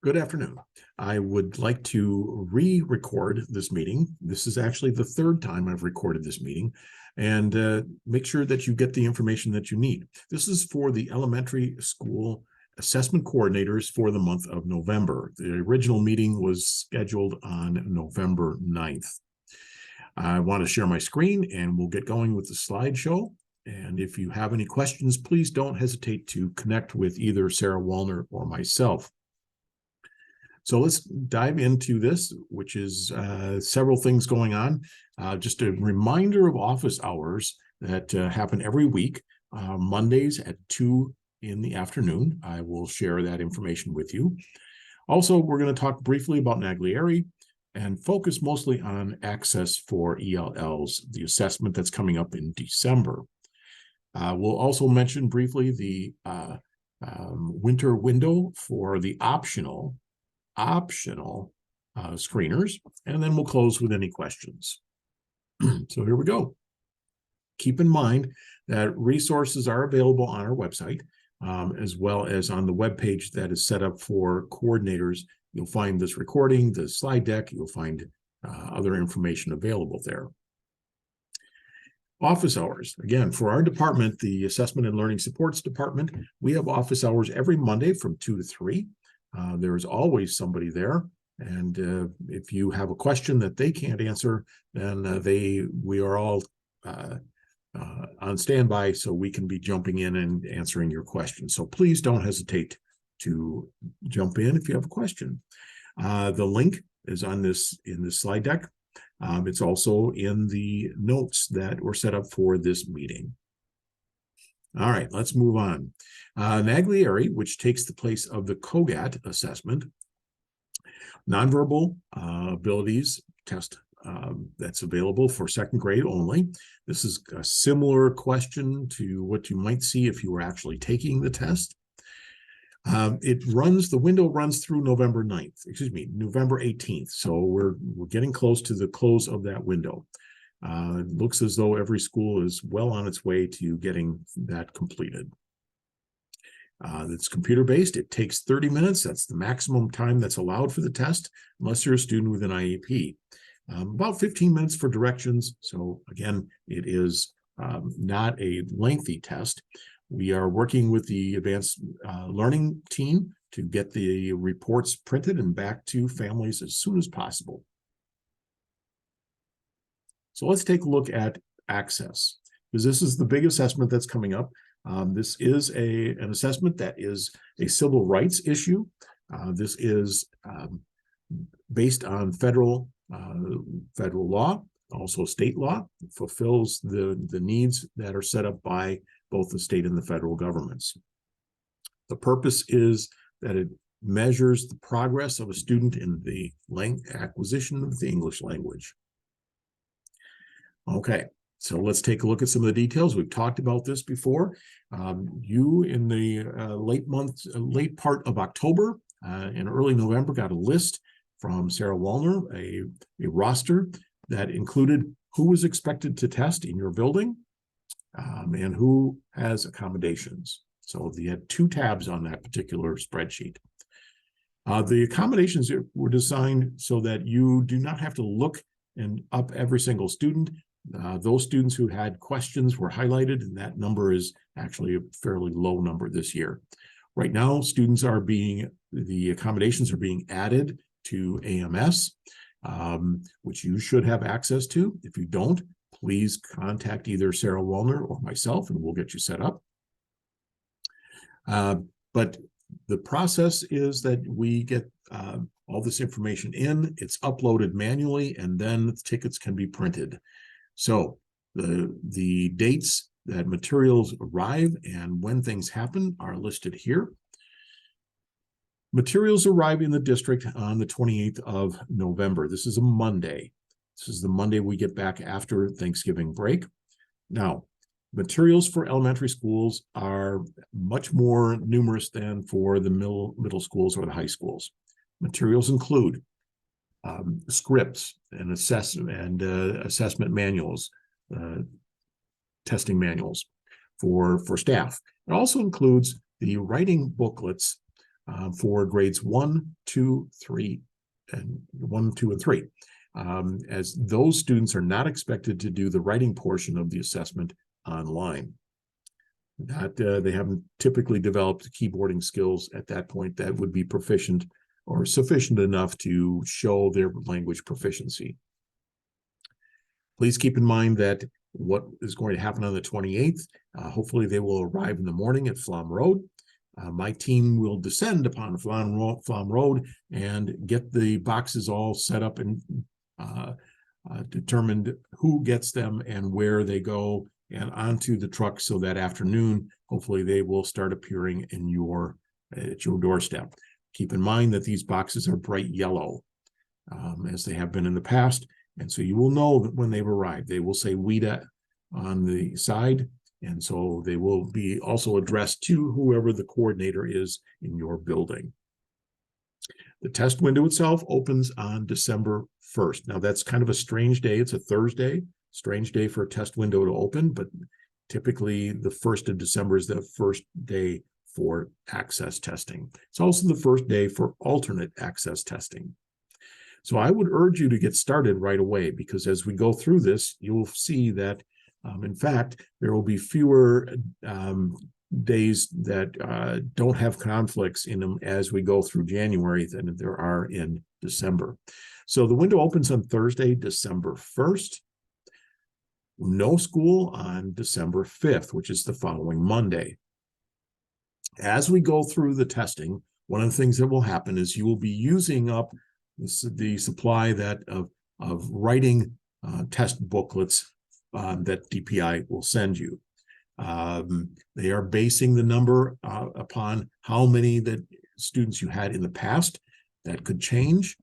Good afternoon. I would like to re-record this meeting. This is actually the third time I've recorded this meeting, and make sure that you get the information that you need. This is for the elementary school assessment coordinators for the month of November. The original meeting was scheduled on November 9th. I want to share my screen and we'll get going with the slideshow. And if you have any questions, please don't hesitate to connect with either Sarah Wallner or myself. So let's dive into this, which is several things going on. Just a reminder of office hours that happen every week, Mondays at 2 in the afternoon. I will share that information with you. Also, we're going to talk briefly about Naglieri and focus mostly on access for ELLs, the assessment that's coming up in December. We'll also mention briefly the winter window for the optional screeners, and then we'll close with any questions. So here we go. Keep in mind that resources are available on our website, as well as on the webpage that is set up for coordinators. You'll find this recording, the slide deck, you'll find other information available there. Office hours. Again, for our department, the Assessment and Learning Supports Department, we have office hours every Monday from 2 to 3. There is always somebody there, and if you have a question that they can't answer, then we are all on standby, so we can be jumping in and answering your questions. So please don't hesitate to jump in if you have a question. The link is in this slide deck. It's also in the notes that were set up for this meeting. All right, let's move on. Naglieri, which takes the place of the COGAT assessment, nonverbal abilities test that's available for second grade only. This is a similar question to what you might see if you were actually taking the test. The window runs through November 18th. So we're getting close to the close of that window. It looks as though every school is well on its way to getting that completed. It's computer-based. It takes 30 minutes. That's the maximum time that's allowed for the test, unless you're a student with an IEP. About 15 minutes for directions. So again, it is not a lengthy test. We are working with the advanced learning team to get the reports printed and back to families as soon as possible. So let's take a look at access, because this is the big assessment that's coming up. This is an assessment that is a civil rights issue. This is based on federal law, also state law. It fulfills the needs that are set up by both the state and the federal governments. The purpose is that it measures the progress of a student in the acquisition of the English language. Okay, so let's take a look at some of the details. We've talked about this before. You in the late part of October and early November got a list from Sarah Wallner, a roster that included who was expected to test in your building and who has accommodations. So they had 2 tabs on that particular spreadsheet. The accommodations were designed so that you do not have to look up every single student. Those students who had questions were highlighted, and that number is actually a fairly low number this year. Right now, the accommodations are being added to AMS, which you should have access to. If you don't, please contact either Sarah Wallner or myself, and we'll get you set up. But the process is that we get all this information in, it's uploaded manually, and then the tickets can be printed. So the dates that materials arrive and when things happen are listed here. Materials arrive in the district on the 28th of November. This is a Monday. This is the Monday we get back after Thanksgiving break. Now, materials for elementary schools are much more numerous than for the middle schools or the high schools. Materials include scripts and assessment manuals, testing manuals for staff. It also includes the writing booklets for grades 1, 2, 3, and 1, 2, and 3. As those students are not expected to do the writing portion of the assessment online. They haven't typically developed keyboarding skills at that point that would be proficient or sufficient enough to show their language proficiency. Please keep in mind that what is going to happen on the 28th, hopefully they will arrive in the morning at Flom Road. My team will descend upon Flom Road and get the boxes all set up and determined who gets them and where they go and onto the truck, so that afternoon, hopefully they will start appearing in at your doorstep. Keep in mind that these boxes are bright yellow, as they have been in the past, and so you will know that when they've arrived. They will say WIDA on the side, and so they will be also addressed to whoever the coordinator is in your building. The test window itself opens on December 1st. Now, that's kind of a strange day. It's a Thursday. Strange day for a test window to open, but typically the 1st of December is the first day for access testing. It's also the first day for alternate access testing. So I would urge you to get started right away, because as we go through this, you'll see that, in fact, there will be fewer days that don't have conflicts in them as we go through January than there are in December. So the window opens on Thursday, December 1st. No school on December 5th, which is the following Monday. As we go through the testing, one of the things that will happen is you will be using up the supply of writing test booklets that DPI will send you. They are basing the number upon how many that students you had in the past. That could change.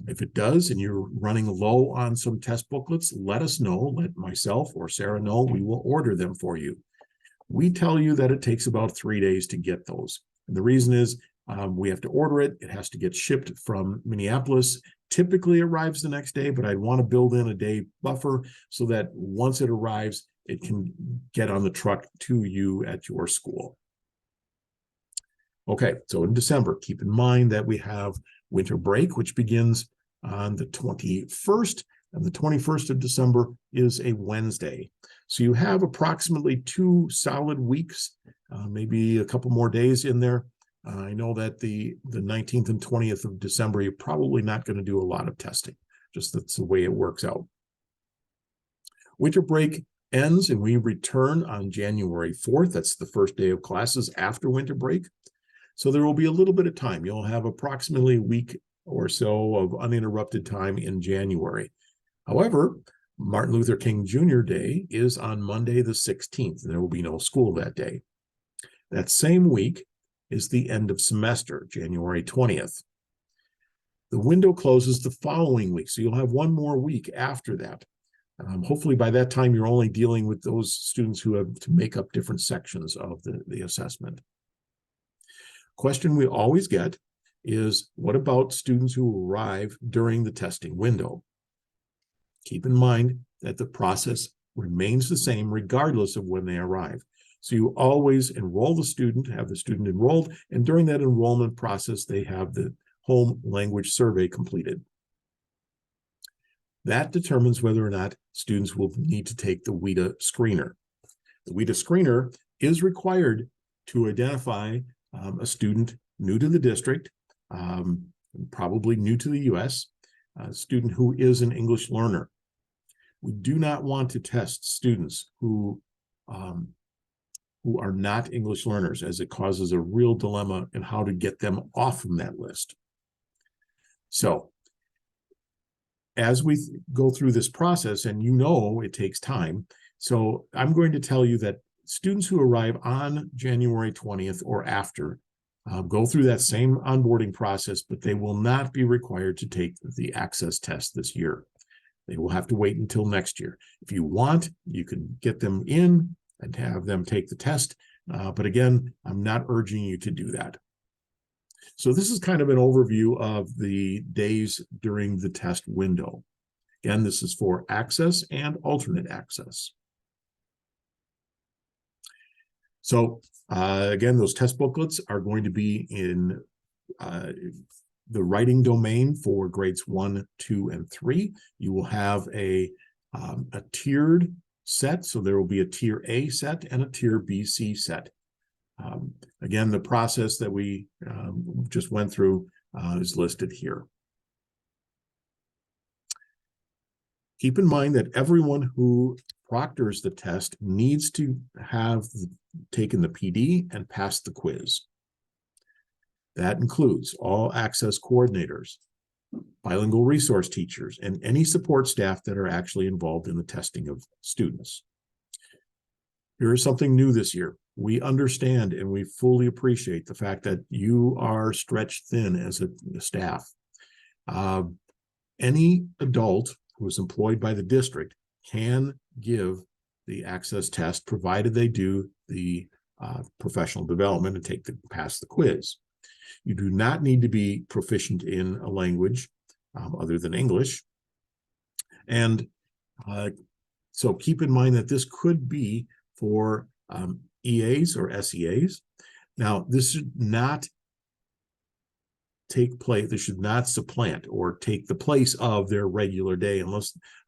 If it does, and you're running low on some test booklets, let us know. Let myself or Sarah know. We will order them for you. We tell you that it takes about 3 days to get those. And the reason is we have to order it. It has to get shipped from Minneapolis. Typically arrives the next day, but I want to build in a day buffer so that once it arrives, it can get on the truck to you at your school. Okay, so in December, keep in mind that we have winter break, which begins on the 21st, and the 21st of December is a Wednesday. So you have approximately 2 solid weeks, maybe a couple more days in there. I know that the 19th and 20th of December, you're probably not going to do a lot of testing. Just that's the way it works out. Winter break ends and we return on January 4th. That's the first day of classes after winter break. So there will be a little bit of time. You'll have approximately a week or so of uninterrupted time in January. However, Martin Luther King Jr. Day is on Monday the 16th, and there will be no school that day. That same week is the end of semester, January 20th. The window closes the following week, so you'll have one more week after that. Hopefully by that time, you're only dealing with those students who have to make up different sections of the assessment. Question we always get is, what about students who arrive during the testing window? Keep in mind that the process remains the same regardless of when they arrive. So you always enroll the student, have the student enrolled, and during that enrollment process, they have the home language survey completed. That determines whether or not students will need to take the WIDA screener. The WIDA screener is required to identify a student new to the district, probably new to the U.S., a student who is an English learner. We do not want to test students who are not English learners, as it causes a real dilemma in how to get them off from that list. So as we go through this process, and you know it takes time, so I'm going to tell you that students who arrive on January 20th or after go through that same onboarding process, but they will not be required to take the access test this year. They will have to wait until next year. If you want, you can get them in and have them take the test. But again, I'm not urging you to do that. So this is kind of an overview of the days during the test window. Again, this is for access and alternate access. So again, those test booklets are going to be in the writing domain for grades 1, 2, and 3. You will have a tiered set. So there will be a tier A set and a tier BC set. Again, the process that we just went through is listed here. Keep in mind that everyone who proctors the test needs to have taken the PD and passed the quiz. That includes all access coordinators, bilingual resource teachers, and any support staff that are actually involved in the testing of students. Here is something new this year. We understand and we fully appreciate the fact that you are stretched thin as a staff. Any adult who is employed by the district can give the access test, provided they do the professional development and pass the quiz. You do not need to be proficient in a language other than English. And so keep in mind that this could be for EAs or SEAs. Now, this should not take place, this should not supplant or take the place of their regular day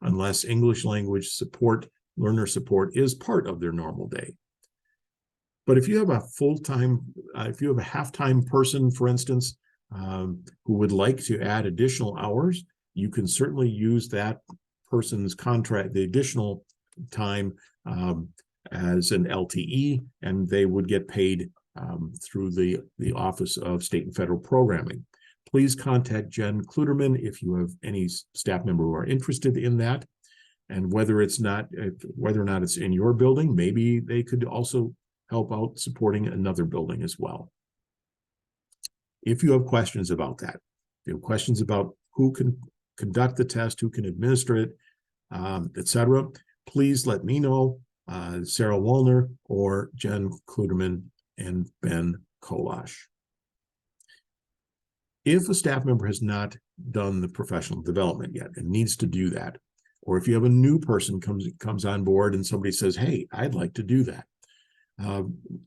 unless English language support, learner support is part of their normal day. But if you have a full-time, if you have a half-time person, for instance, who would like to add additional hours, you can certainly use that person's contract, the additional time as an LTE, and they would get paid through the Office of State and Federal Programming. Please contact Jen Kluterman if you have any staff member who are interested in that. And whether or not it's in your building, maybe they could also help out supporting another building as well. If you have questions about that, if you have questions about who can conduct the test, who can administer it, etc., please let me know, Sarah Wallner or Jen Kluterman and Ben Kolash. If a staff member has not done the professional development yet and needs to do that, or if you have a new person comes on board and somebody says, hey, I'd like to do that,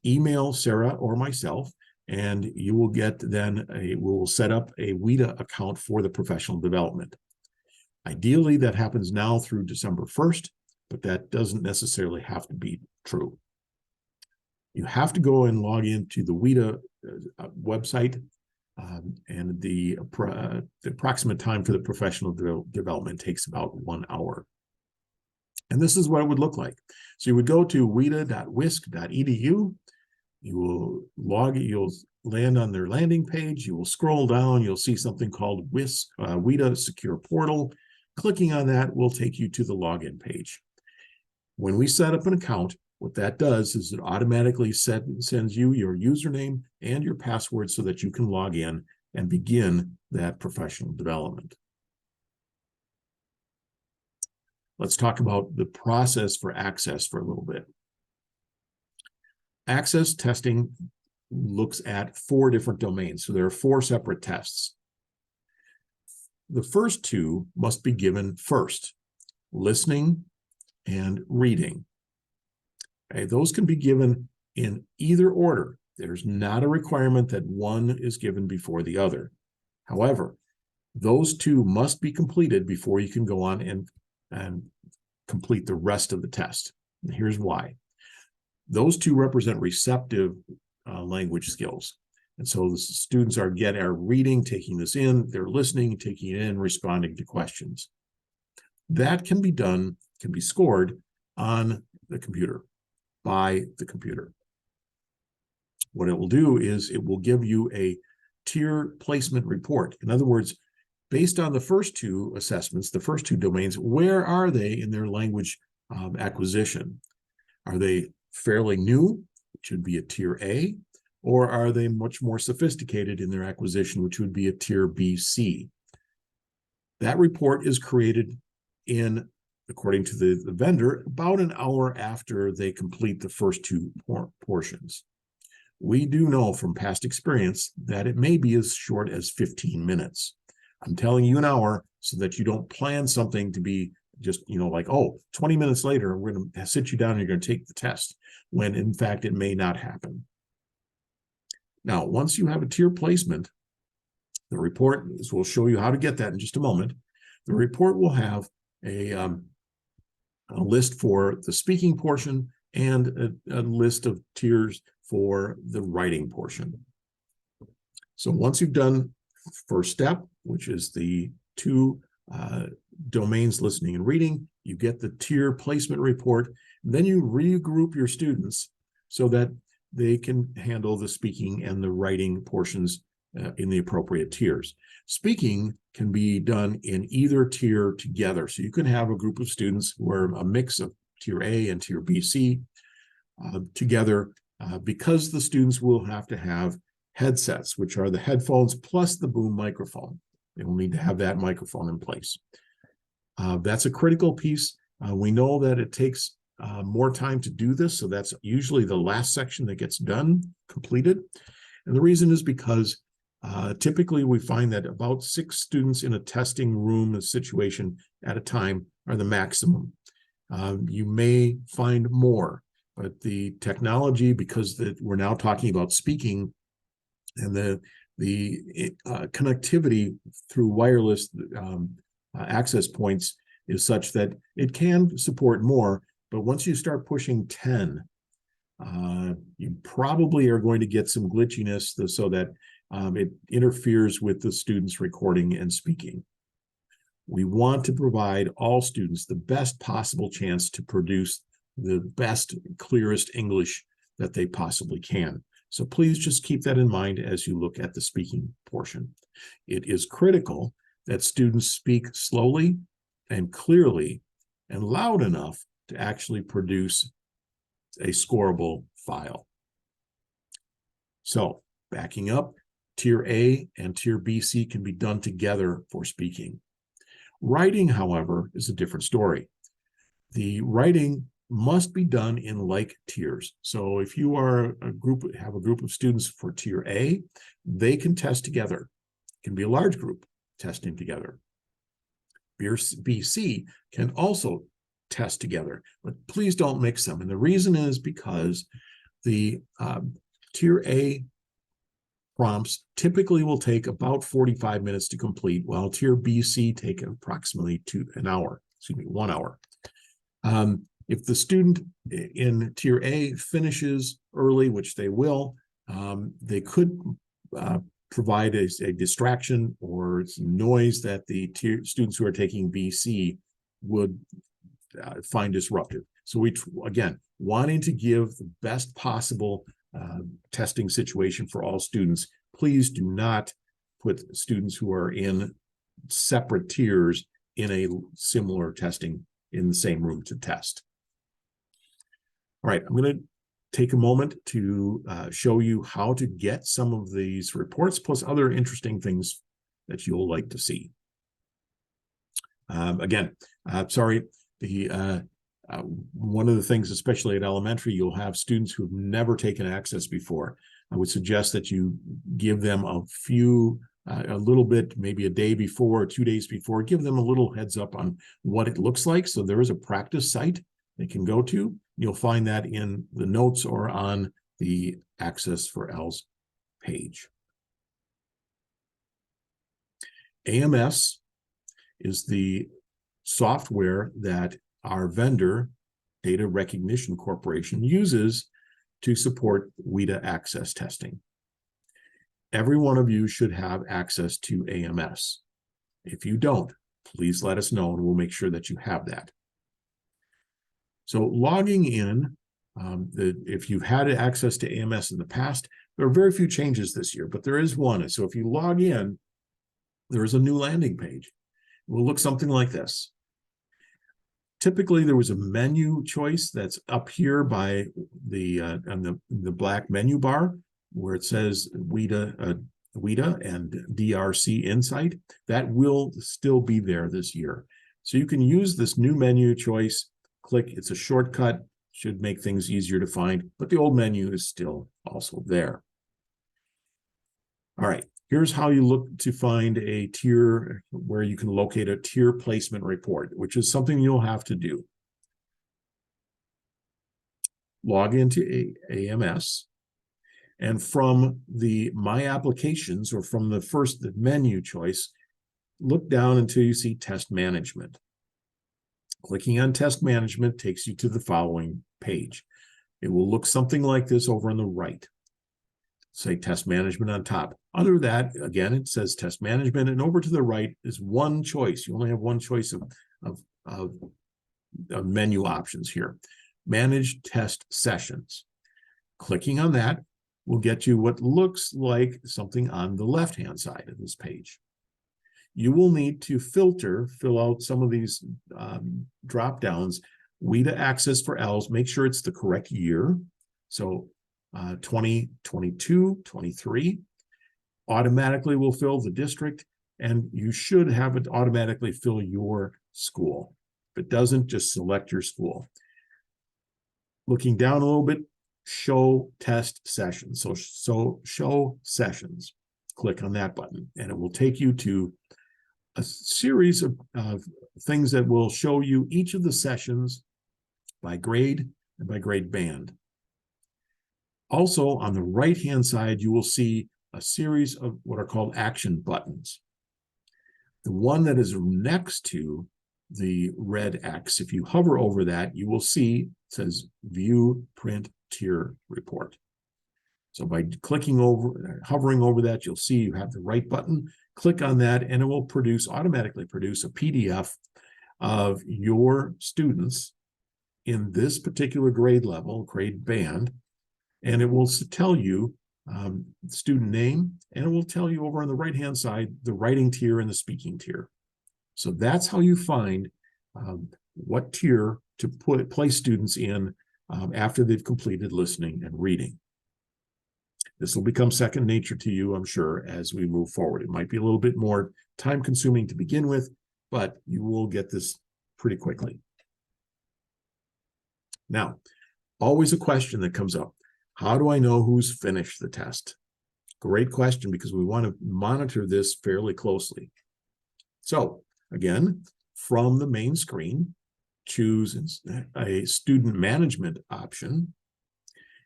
email Sarah or myself, and you will get then we'll set up a WIDA account for the professional development. Ideally, that happens now through December 1st, but that doesn't necessarily have to be true. You have to go and log into the WIDA website, and the approximate time for the professional development takes about 1 hour. And this is what it would look like. So you would go to wida.wisc.edu. You will you'll land on their landing page. You will scroll down. You'll see something called WIDA Secure Portal. Clicking on that will take you to the login page. When we set up an account, what that does is it automatically sends you your username and your password so that you can log in and begin that professional development. Let's talk about the process for access for a little bit. Access testing looks at 4 different domains. So there are 4 separate tests. The first 2 must be given first: listening and reading. Okay, those can be given in either order. There's not a requirement that one is given before the other. However, those 2 must be completed before you can go on and complete the rest of the test. And here's why. Those 2 represent receptive language skills. And so the students are reading, taking this in, they're listening, taking it in, responding to questions. That can be done, can be scored on the computer, by the computer. What it will do is it will give you a tier placement report. In other words, based on the first 2 assessments, the first 2 domains, where are they in their language acquisition? Are they fairly new, which would be a tier A, or are they much more sophisticated in their acquisition, which would be a tier BC? That report is created according to the vendor, about an hour after they complete the first 2 portions. We do know from past experience that it may be as short as 15 minutes. I'm telling you an hour so that you don't plan something to be just, like, oh, 20 minutes later, we're going to sit you down and you're going to take the test, when in fact it may not happen. Now, once you have a tier placement, The report is, we'll show you how to get that in just a moment. The report will have a list for the speaking portion and a list of tiers for the writing portion. So once you've done first step, which is the two domains, listening and reading, you get the tier placement report. Then you regroup your students so that they can handle the speaking and the writing portions in the appropriate tiers. Speaking can be done in either tier together. So you can have a group of students who are a mix of tier A and tier BC together because the students will have to have headsets, which are the headphones plus the boom microphone. They will need to have that microphone in place. That's a critical piece. We know that it takes more time to do this, so that's usually the last section that gets done, completed. And the reason is because typically we find that about 6 students in a testing room situation at a time are the maximum. You may find more, but the technology, because we're now talking about speaking, and the connectivity through wireless access points is such that it can support more, but once you start pushing 10, you probably are going to get some glitchiness so that it interferes with the students recording and speaking. We want to provide all students the best possible chance to produce the best, clearest English that they possibly can. So please just keep that in mind as you look at the speaking portion. It is critical that students speak slowly and clearly and loud enough to actually produce a scorable file. So backing up, Tier A and Tier BC can be done together for speaking. Writing, however, is a different story. The writing must be done in like tiers. So if you are have a group of students for Tier A, they can test together. It can be a large group testing together. BC can also test together, but please don't mix them. And the reason is because the Tier A prompts typically will take about 45 minutes to complete, while Tier BC take approximately 1 hour. If the student in Tier A finishes early, which they will, they could provide a distraction or some noise that the students who are taking BC would find disruptive. So we, again, wanting to give the best possible testing situation for all students, please do not put students who are in separate tiers in a similar testing in the same room to test. All right, I'm going to take a moment to show you how to get some of these reports, plus other interesting things that you'll like to see. Again, sorry, one of the things, especially at elementary, you'll have students who've never taken Access before. I would suggest that you give them a little bit, maybe a day before, 2 days before, give them a little heads up on what it looks like. So there is a practice site they can go to. You'll find that in the notes or on the Access for ELS page. AMS is the software that our vendor, Data Recognition Corporation, uses to support WIDA access testing. Every one of you should have access to AMS. If you don't, please let us know and we'll make sure that you have that. So logging in, if you've had access to AMS in the past, there are very few changes this year, but there is one. So if you log in, there is a new landing page. It will look something like this. Typically, there was a menu choice that's up here by the black menu bar where it says WIDA and DRC Insight. That will still be there this year. So you can use this new menu choice. Click, it's a shortcut, should make things easier to find, but the old menu is still also there. All right, here's how you look to find a tier, where you can locate a tier placement report, which is something you'll have to do. Log into AMS, And from the My Applications, or from the menu choice, look down until you see Test Management. Clicking on Test Management takes you to the following page. It will look something like this over on the right. Say Test Management on top. Under that, again, it says Test Management, and over to the right is one choice. You only have one choice of menu options here. Manage Test Sessions. Clicking on that will get you what looks like something on the left-hand side of this page. You will need to fill out some of these drop downs. WIDA access for ELs, make sure it's the correct year. So 2022, 23, automatically will fill the district, and you should have it automatically fill your school. If it doesn't, just select your school. Looking down a little bit, show test sessions. So show sessions. Click on that button, and it will take you to a series of things that will show you each of the sessions by grade and by grade band. Also, on the right-hand side, you will see a series of what are called action buttons. The one that is next to the red X, if you hover over that, you will see it says View Print Tier Report. So by hovering over that, you'll see you have the right button. Click on that, and it will automatically produce a PDF of your students in this particular grade level, grade band, and it will tell you student name, and it will tell you over on the right-hand side the writing tier and the speaking tier. So that's how you find what tier to place students in after they've completed listening and reading. This will become second nature to you, I'm sure, as we move forward. It might be a little bit more time-consuming to begin with, but you will get this pretty quickly. Now, always a question that comes up. How do I know who's finished the test? Great question, because we want to monitor this fairly closely. So, again, from the main screen, choose a student management option.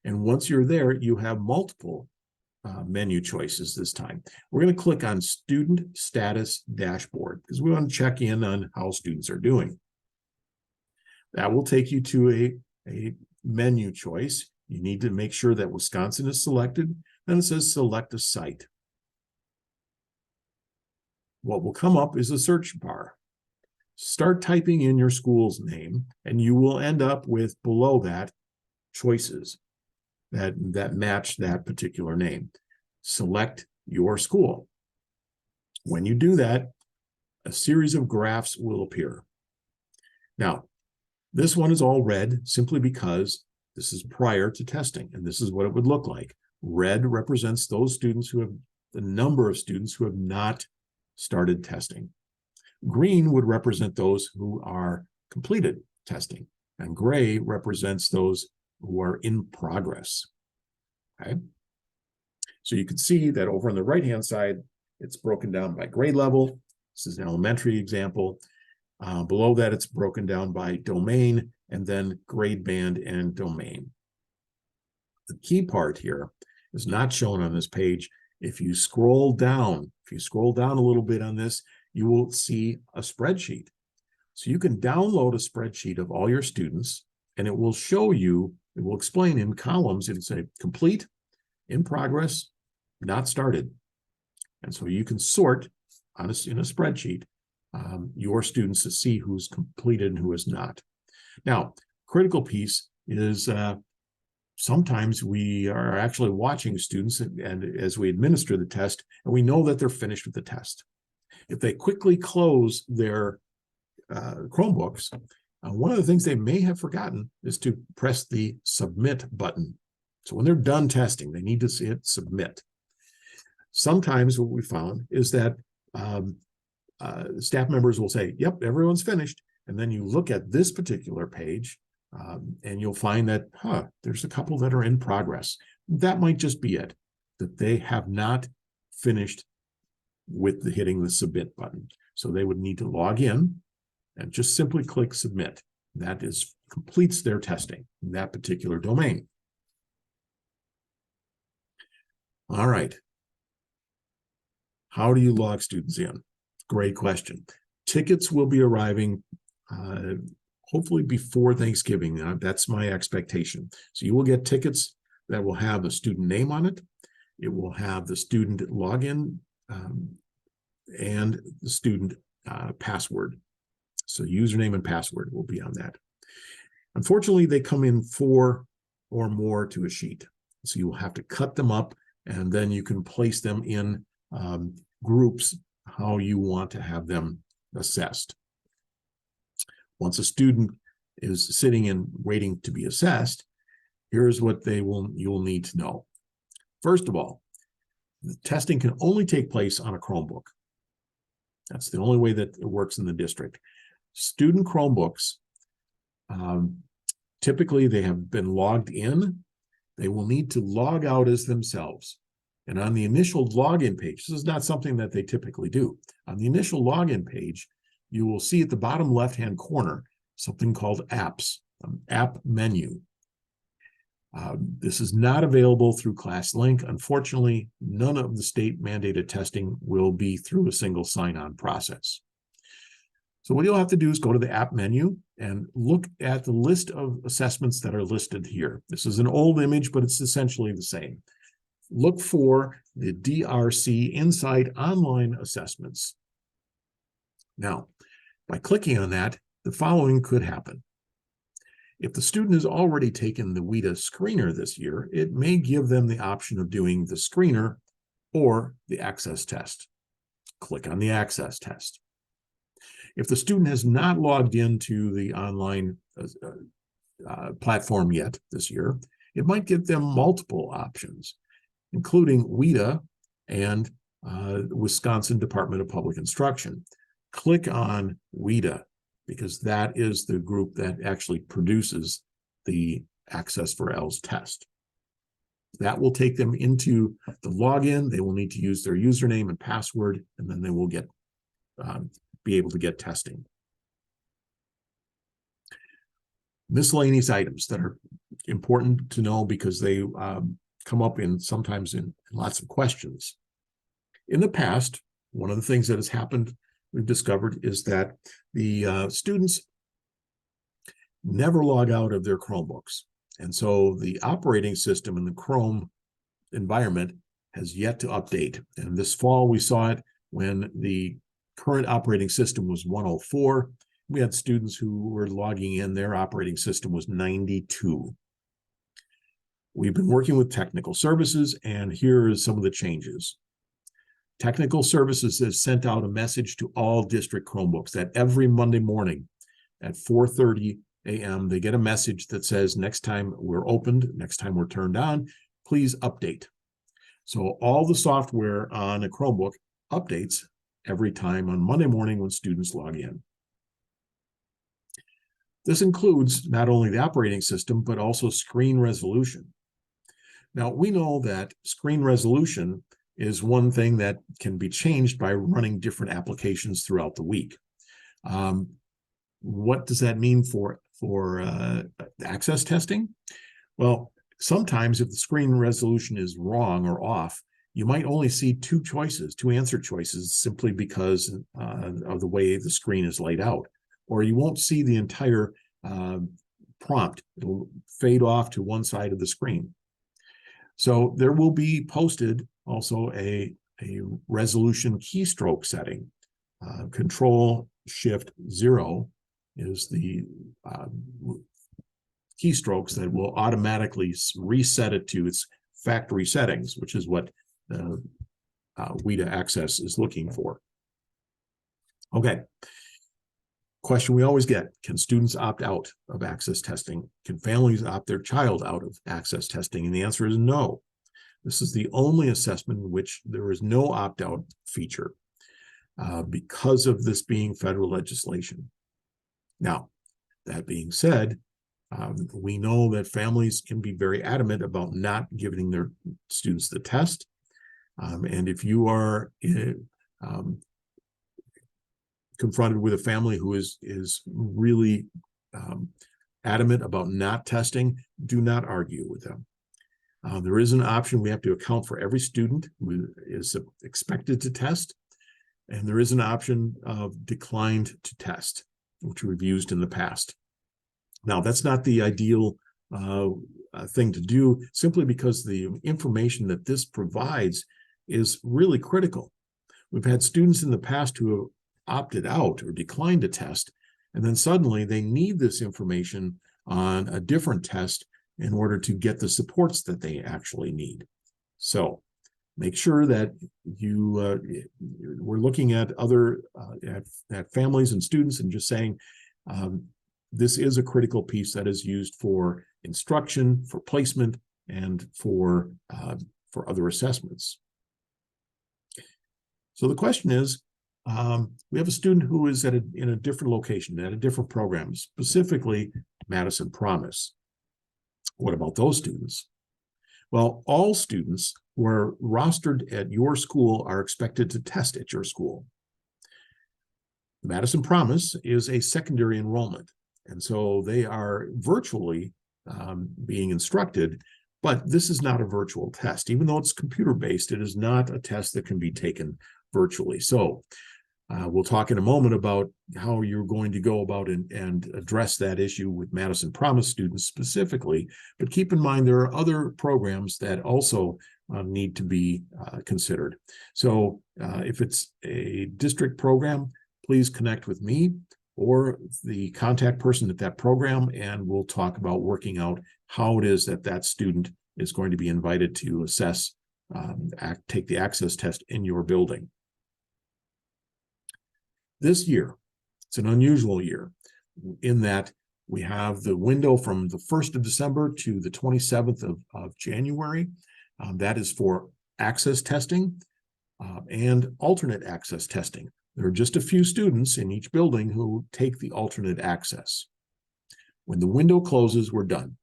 And once you're there, you have multiple menu choices this time. We're going to click on Student Status Dashboard because we want to check in on how students are doing. That will take you to a menu choice. You need to make sure that Wisconsin is selected. Then it says Select a Site. What will come up is a search bar. Start typing in your school's name, and you will end up with, below that, choices that match that particular name. Select your school. When you do that, a series of graphs will appear. Now, this one is all red simply because this is prior to testing, and this is what it would look like. Red represents those students who have the number of students who have not started testing. Green would represent those who are completed testing, and gray represents those who are in progress. Okay. So you can see that over on the right-hand side, it's broken down by grade level. This is an elementary example. Below that, it's broken down by domain, and then grade band and domain. The key part here is not shown on this page. If you scroll down a little bit on this, you will see a spreadsheet. So you can download a spreadsheet of all your students, and it will show you, it will explain in columns. It'll say complete, in progress, not started. And so you can sort in a spreadsheet your students to see who's completed and who is not. Now, critical piece is sometimes we are actually watching students and as we administer the test, and we know that they're finished with the test. If they quickly close their Chromebooks, one of the things they may have forgotten is to press the submit button. So when they're done testing, they need to hit submit. Sometimes what we found is that staff members will say, yep, everyone's finished. And then you look at this particular page and you'll find that, there's a couple that are in progress. That might just be it, that they have not finished with hitting the submit button. So they would need to log in and just simply click submit. That completes their testing in that particular domain. All right. How do you log students in? Great question. Tickets will be arriving hopefully before Thanksgiving. That's my expectation. So you will get tickets that will have a student name on it. It will have the student login and the student password. So username and password will be on that. Unfortunately, they come in 4 or more to a sheet. So you will have to cut them up, and then you can place them in groups how you want to have them assessed. Once a student is sitting and waiting to be assessed, here's what you'll need to know. First of all, the testing can only take place on a Chromebook. That's the only way that it works in the district. Student Chromebooks, typically they have been logged in. They will need to log out as themselves. And on the initial login page, this is not something that they typically do. On the initial login page, you will see at the bottom left-hand corner something called apps, an app menu. This is not available through ClassLink. Unfortunately, none of the state mandated testing will be through a single sign-on process. So what you'll have to do is go to the app menu and look at the list of assessments that are listed here. This is an old image, but it's essentially the same. Look for the DRC Insight Online Assessments. Now, by clicking on that, the following could happen. If the student has already taken the WIDA screener this year, it may give them the option of doing the screener or the access test. Click on the access test. If the student has not logged into the online platform yet this year, it might give them multiple options, including WIDA and Wisconsin Department of Public Instruction. Click on WIDA, because that is the group that actually produces the Access for ELS test. That will take them into the login. They will need to use their username and password, and then they will get be able to get testing. Miscellaneous items that are important to know because they come up sometimes in lots of questions. In the past, one of the things that has happened, we've discovered, is that the students never log out of their Chromebooks. And so the operating system in the Chrome environment has yet to update. And this fall, we saw it when the current operating system was 104. We had students who were logging in, their operating system was 92. We've been working with technical services, and here are some of the changes. Technical services has sent out a message to all district Chromebooks that every Monday morning at 4:30 a.m. they get a message that says, next time we're opened, next time we're turned on, please update. So all the software on a Chromebook updates every time on Monday morning when students log in. This includes not only the operating system, but also screen resolution. Now, we know that screen resolution is one thing that can be changed by running different applications throughout the week. What does that mean for access testing? Well, sometimes if the screen resolution is wrong or off, you might only see two answer choices, simply because of the way the screen is laid out. Or you won't see the entire prompt. It'll fade off to one side of the screen. So there will be posted also a resolution keystroke setting. Control-Shift-0 is the keystrokes that will automatically reset it to its factory settings, which is what WIDA Access is looking for. Okay. Question we always get: can students opt out of access testing? Can families opt their child out of access testing? And the answer is no. This is the only assessment in which there is no opt-out feature because of this being federal legislation. Now, that being said, we know that families can be very adamant about not giving their students the test. And if you are confronted with a family who is really adamant about not testing, do not argue with them. There is an option we have to account for every student who is expected to test, and there is an option of declined to test, which we've used in the past. Now, that's not the ideal thing to do, simply because the information that this provides is really critical. We've had students in the past who have opted out or declined a test, and then suddenly they need this information on a different test in order to get the supports that they actually need. So make sure that we're looking at other at families and students and just saying, this is a critical piece that is used for instruction, for placement, and for other assessments. So the question is, we have a student who is in a different location, at a different program, specifically Madison Promise. What about those students? Well, all students who are rostered at your school are expected to test at your school. Madison Promise is a secondary enrollment, and so they are virtually being instructed, but this is not a virtual test. Even though it's computer-based, it is not a test that can be taken virtually. So we'll talk in a moment about how you're going to go about and address that issue with Madison Promise students specifically, but keep in mind there are other programs that also need to be considered. So if it's a district program, please connect with me or the contact person at that program, and we'll talk about working out how it is that that student is going to be invited to assess, take the access test in your building. This year, it's an unusual year in that we have the window from the 1st of December to the 27th of January. That is for access testing and alternate access testing. There are just a few students in each building who take the alternate access. When the window closes, we're done.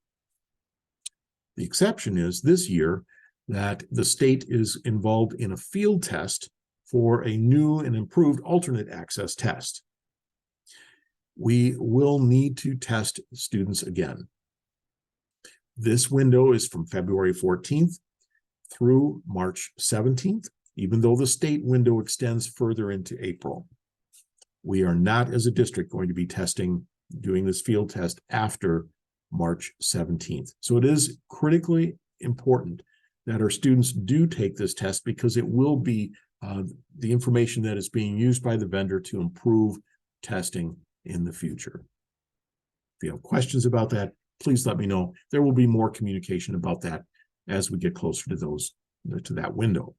The exception is this year that the state is involved in a field test for a new and improved alternate access test. We will need to test students again. This window is from February 14th through March 17th, even though the state window extends further into April. We are not, as a district, going to be doing this field test after March 17th. So it is critically important that our students do take this test, because it will be the information that is being used by the vendor to improve testing in the future. If you have questions about that, please let me know. There will be more communication about that as we get closer to that window.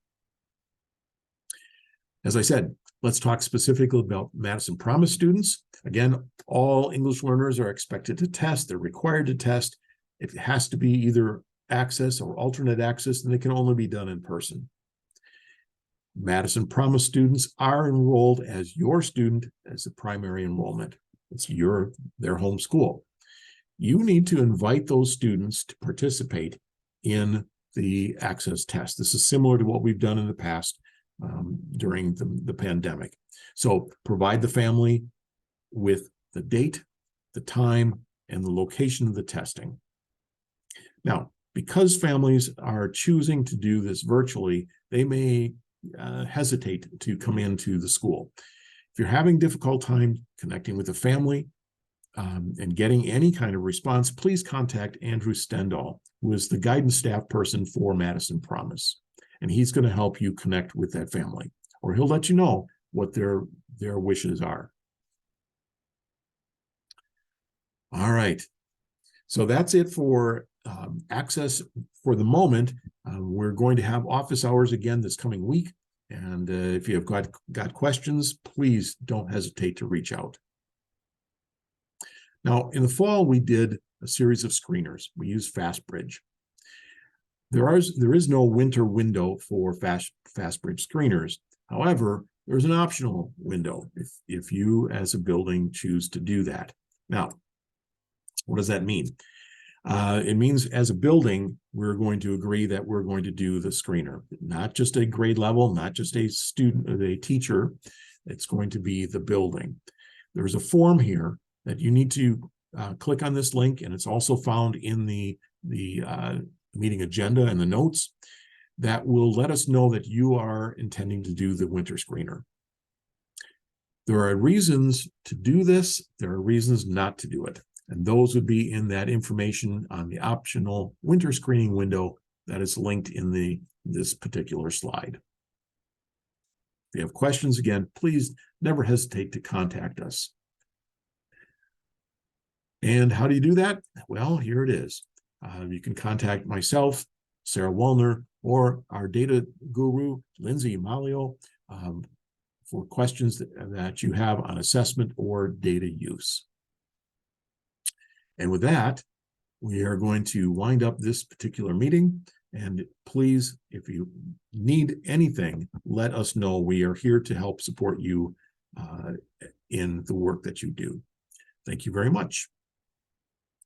As I said, let's talk specifically about Madison Promise students. Again, all English learners are expected to test. They're required to test. It has to be either access or alternate access, and it can only be done in person. Madison Promise students are enrolled as your student as the primary enrollment. It's their home school. You need to invite those students to participate in the access test. This is similar to what we've done in the past during the pandemic. So provide the family with the date, the time, and the location of the testing. Now, because families are choosing to do this virtually, they may hesitate to come into the school. If you're having difficult time connecting with the family and getting any kind of response, please contact Andrew Stendall, who is the guidance staff person for Madison Promise. And he's going to help you connect with that family, or he'll let you know what their wishes are. All right. So that's it for access for the moment. We're going to have office hours again this coming week. And if you have got questions, please don't hesitate to reach out. Now, in the fall, we did a series of screeners. We used FastBridge. There is no winter window for FastBridge screeners. However, there's an optional window if you as a building choose to do that. Now, what does that mean? It means as a building, we're going to agree that we're going to do the screener, not just a grade level, not just a student or a teacher. It's going to be the building. There's a form here that you need to click on this link, and it's also found in the meeting agenda and the notes that will let us know that you are intending to do the winter screener. There are reasons to do this. There are reasons not to do it. And those would be in that information on the optional winter screening window that is linked in this particular slide. If you have questions, again, please never hesitate to contact us. And how do you do that? Well, here it is. You can contact myself, Sarah Wellner, or our data guru, Lindsay Malio, for questions that you have on assessment or data use. And with that, we are going to wind up this particular meeting. And please, if you need anything, let us know. We are here to help support you in the work that you do. Thank you very much.